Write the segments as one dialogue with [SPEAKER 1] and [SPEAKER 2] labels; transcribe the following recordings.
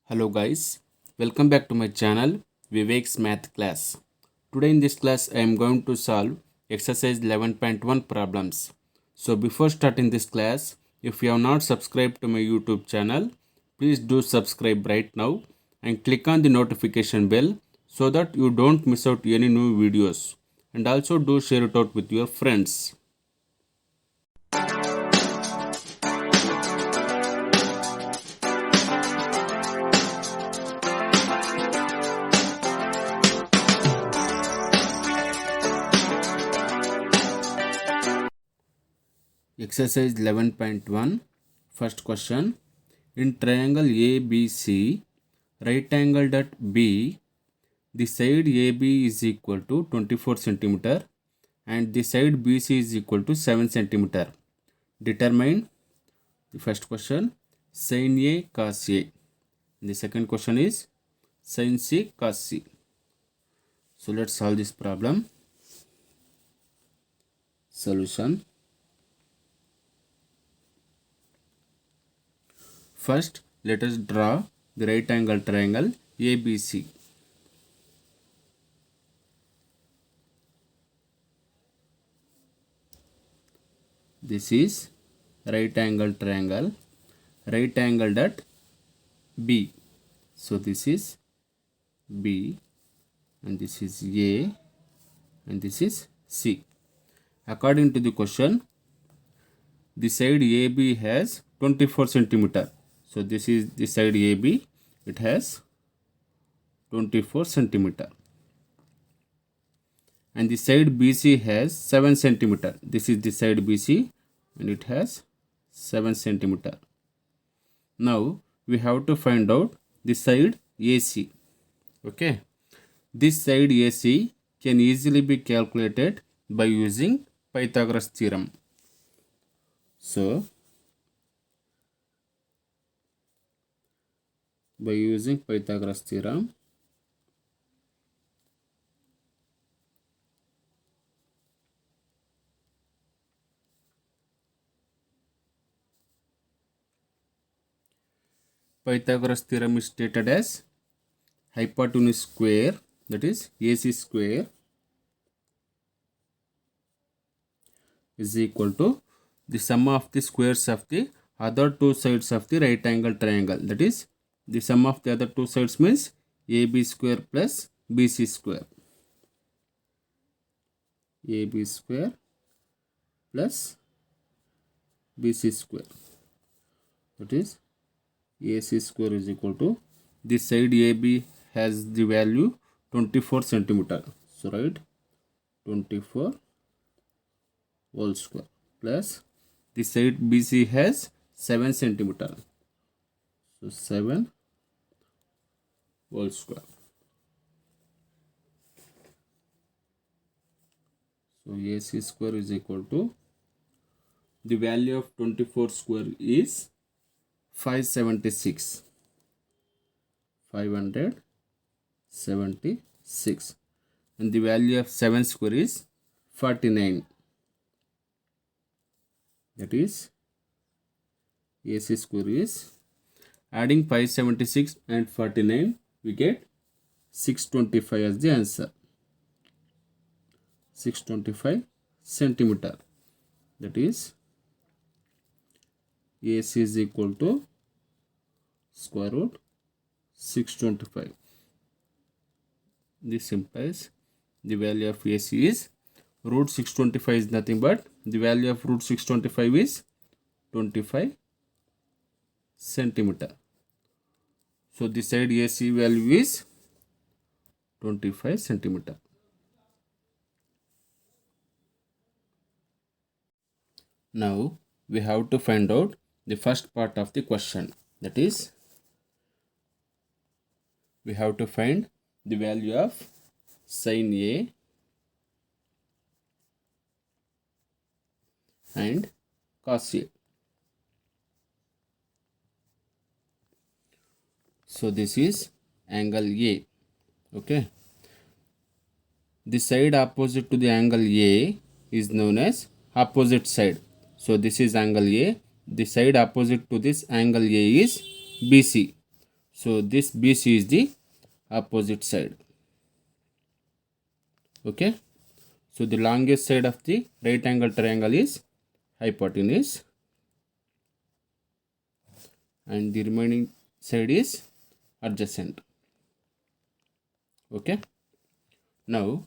[SPEAKER 1] Hello guys, welcome back to my channel Vivek's Math Class. Today in this class I am going to solve exercise 11.1 problems. So before starting this class, if you have not subscribed to my YouTube channel, please do subscribe right now and click on the notification bell so that you don't miss out any new videos, and also do share it out with your friends. Exercise 11.1. First question. In triangle ABC, right angled at B, the side AB is equal to 24 centimeter and the side BC is equal to 7 centimeter. Determine the first question sin A cos A. The second question is sin C cos C. So let's solve this problem. Solution. First, let us draw the right angle triangle ABC. This is right angle triangle, right angled at B. So this is B and this is A and this is C. According to the question, the side AB has 24 centimeter. So this is the side AB, it has 24 centimeter. And the side BC has 7 centimeter. This is the side BC and it has 7 centimeter. Now we have to find out the side AC. Okay. This side AC can easily be calculated by using Pythagoras theorem. So by using Pythagoras theorem, Pythagoras theorem is stated as hypotenuse square, that is AC square, is equal to the sum of the squares of the other two sides of the right angle triangle. That is, the sum of the other two sides means AB square plus BC square. AB square plus BC square. That is, AC square is equal to, this side AB has the value 24 centimeter. So write 24 whole square plus the side BC has 7 centimeter. So 7 whole square. So AC square is equal to, the value of 24 square is 576. 576. And the value of 7 square is 49. That is, AC square is, adding 576 and 49, we get 625 as the answer. 625 centimeter. That is, AC is equal to square root 625. This implies the value of AC is root 625 is nothing but the value of root 625 is 25 centimeter. So the side AC value is 25 centimeter. Now we have to find out the first part of the question. That is, we have to find the value of sin A and cos A. So this is angle A. Okay. The side opposite to the angle A is known as opposite side. So this is angle A. The side opposite to this angle A is BC. So this BC is the opposite side. Okay. So the longest side of the right angle triangle is hypotenuse, and the remaining side is adjacent. Okay. Now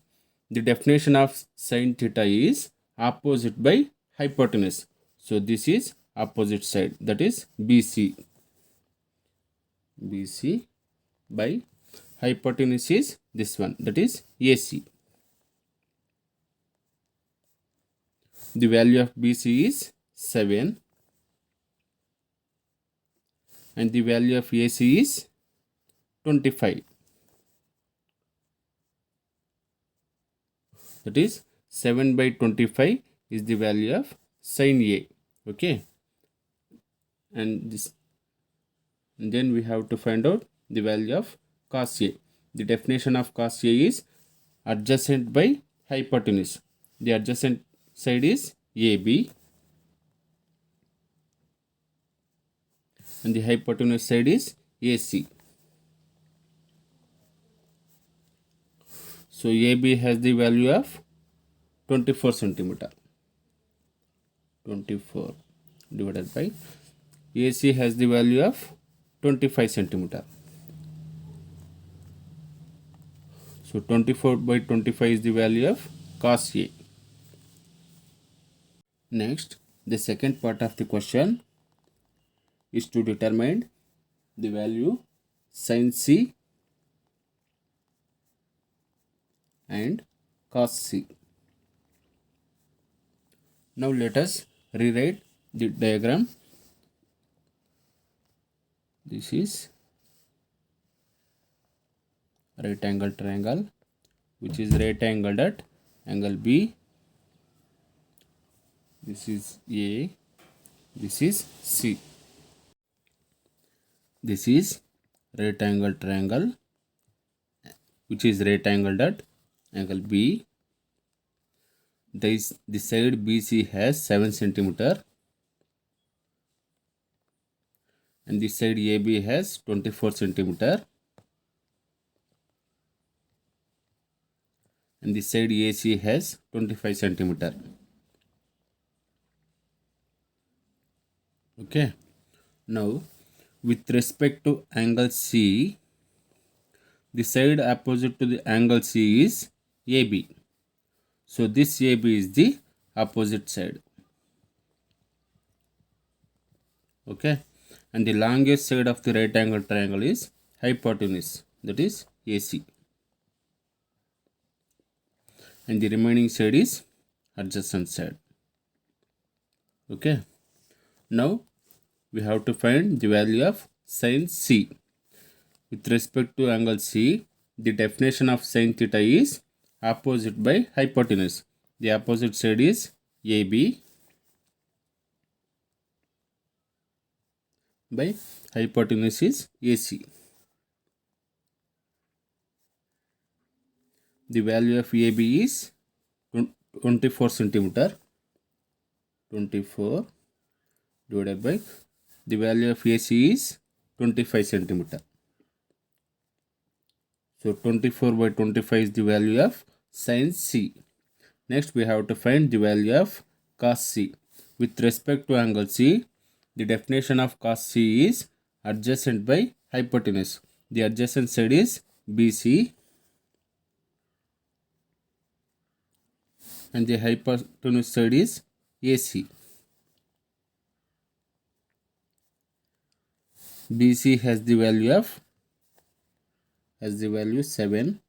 [SPEAKER 1] the definition of sin theta is opposite by hypotenuse. So this is opposite side, that is BC. BC by hypotenuse is this one, that is AC. The value of BC is 7 and the value of AC is 25. That is 7 by 25 is the value of sin A. Okay. And then we have to find out the value of cos A. The definition of cos A is adjacent by hypotenuse. The adjacent side is AB and the hypotenuse side is AC. So AB has the value of 24 centimeter. 24 divided by AC has the value of 25 centimeter. So 24 by 25 is the value of cos A. Next, the second part of the question is to determine the value sin C and cos C. Now let us rewrite the diagram. This is right angle triangle, which is right angled at angle B. This is A, this is C. This is right angle triangle, which is right angled at angle B. The side BC has 7 centimeter and the side AB has 24 centimeter and the side AC has 25 centimeter. Okay. Now with respect to angle C, the side opposite to the angle C is AB. So this AB is the opposite side. Okay. And the longest side of the right angle triangle is hypotenuse, that is AC. And the remaining side is adjacent side. Okay. Now we have to find the value of sin C. With respect to angle C, the definition of sin theta is opposite by hypotenuse. The opposite side is AB by hypotenuse is AC. The value of AB is 24 centimeter. 24 divided by the value of AC is 25 centimeter. So 24 by 25 is the value of sin C. Next we have to find the value of cos C. With respect to angle C, the definition of cos C is adjacent by hypotenuse. The adjacent side is BC and the hypotenuse side is AC. BC has the value 7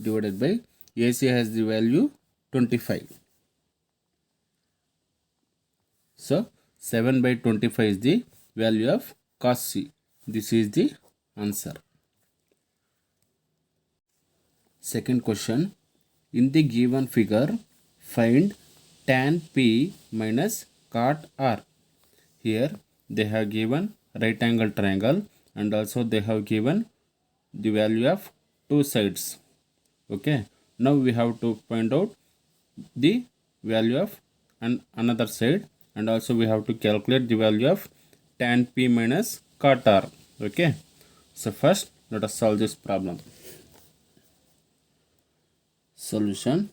[SPEAKER 1] divided by AC has the value 25. So 7 by 25 is the value of cos C. This is the answer. Second question. In the given figure, find tan P minus cot R. Here they have given right angle triangle and also they have given the value of two sides. Okay. Now we have to find out the value of another side and also we have to calculate the value of tan P minus cot R. Okay. So first, let us solve this problem. Solution.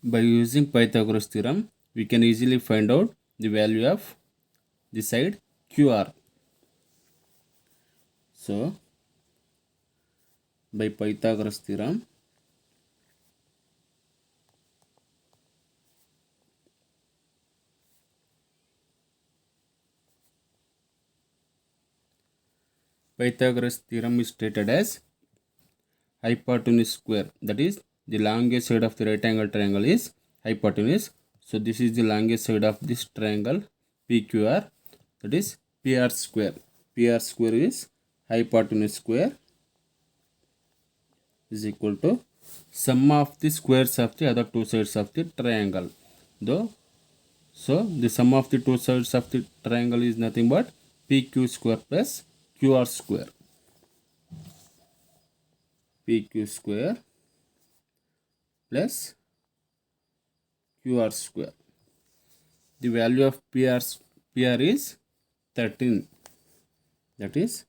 [SPEAKER 1] By using Pythagoras theorem, we can easily find out the value of the side QR. So, by Pythagoras theorem, Pythagoras theorem is stated as hypotenuse square, that is the longest side of the right angle triangle is hypotenuse. So this is the longest side of this triangle PQR, that is PR square. PR square is hypotenuse square is equal to sum of the squares of the other two sides of the triangle. Though, so the sum of the two sides of the triangle is nothing but PQ square plus QR square. PQ square plus QR square. The value of PR is 13. That is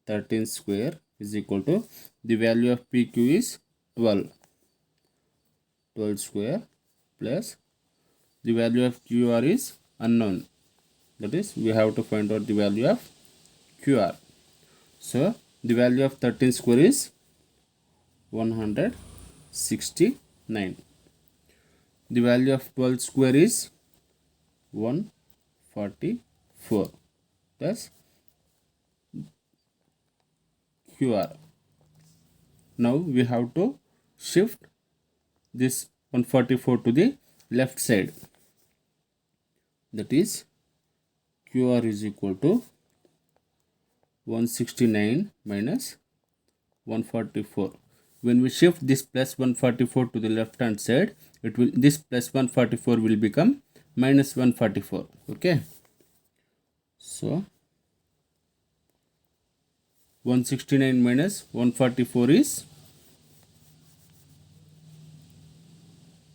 [SPEAKER 1] 13 square is equal to the value of PQ is 12. 12 square plus the value of QR is unknown. That is we have to find out the value of QR. So the value of 13 square is 169. The value of 12 square is 144. Thus QR. Now we have to shift this 144 to the left side. That is QR is equal to 169 minus 144. When we shift this plus 144 to the left hand side, it will, this plus 144 will become minus 144. Okay. So 169 minus 144 is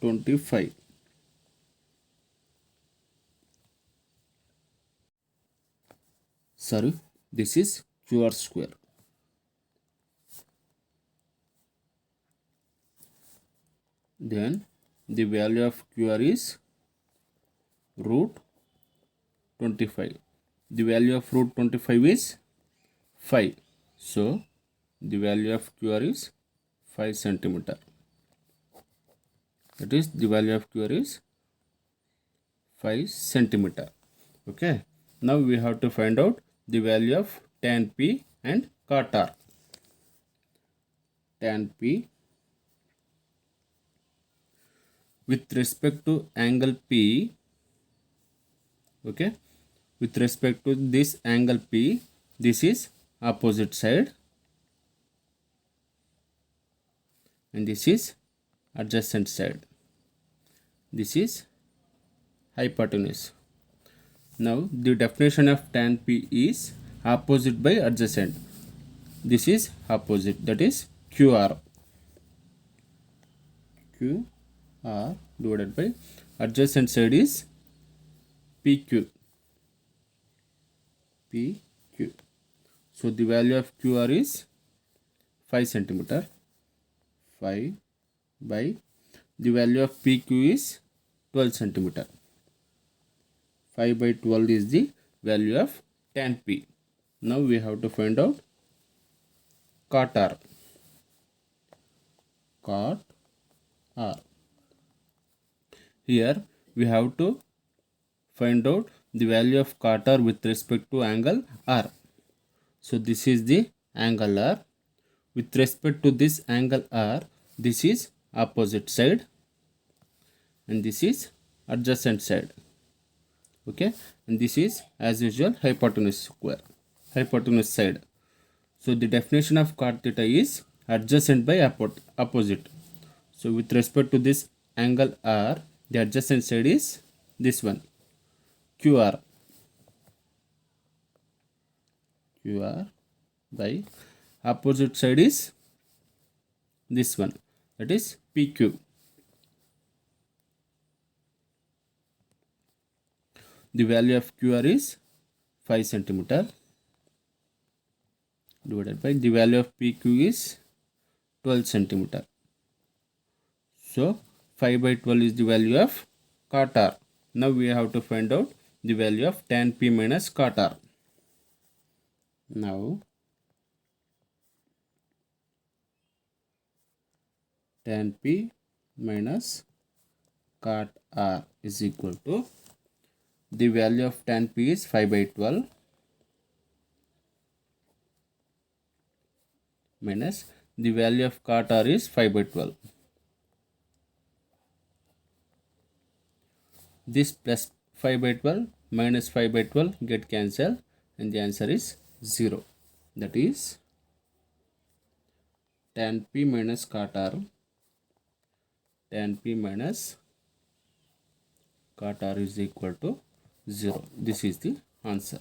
[SPEAKER 1] 25. Sorry, this is QR square. Then the value of QR is root 25. The value of root 25 is 5. So the value of QR is 5 centimeter. That is the value of QR is 5 centimeter. Okay. Now we have to find out the value of tan P and cot R. Tan P with respect to angle P, okay, with respect to this angle P, this is opposite side and this is adjacent side. This is hypotenuse. Now the definition of tan P is opposite by adjacent. This is opposite, that is QR. QR divided by adjacent side is PQ. PQ. So the value of QR is 5 centimeter. 5 by the value of PQ is 12 centimeter. 5 by 12 is the value of tan P. Now we have to find out cot R. Cot R. Here we have to find out the value of cot R with respect to angle R. So this is the angle R. With respect to this angle R, this is opposite side and this is adjacent side. Okay, and this is as usual hypotenuse square, hypotenuse side. So the definition of cot theta is adjacent by opposite. So with respect to this angle R, the adjacent side is this one, QR. QR by opposite side is this one, that is PQ. The value of QR is 5 centimeter divided by the value of PQ is 12 centimeter. So 5 by 12 is the value of cot R. Now we have to find out the value of tan P minus cot R. Now tan P minus cot R is equal to the value of tan P is 5 by 12 minus the value of cot R is 5 by 12. This plus 5 by 12 minus 5 by 12 get cancelled and the answer is 0. That is tan P minus cot R, tan P minus cot R is equal to 0. This is the answer.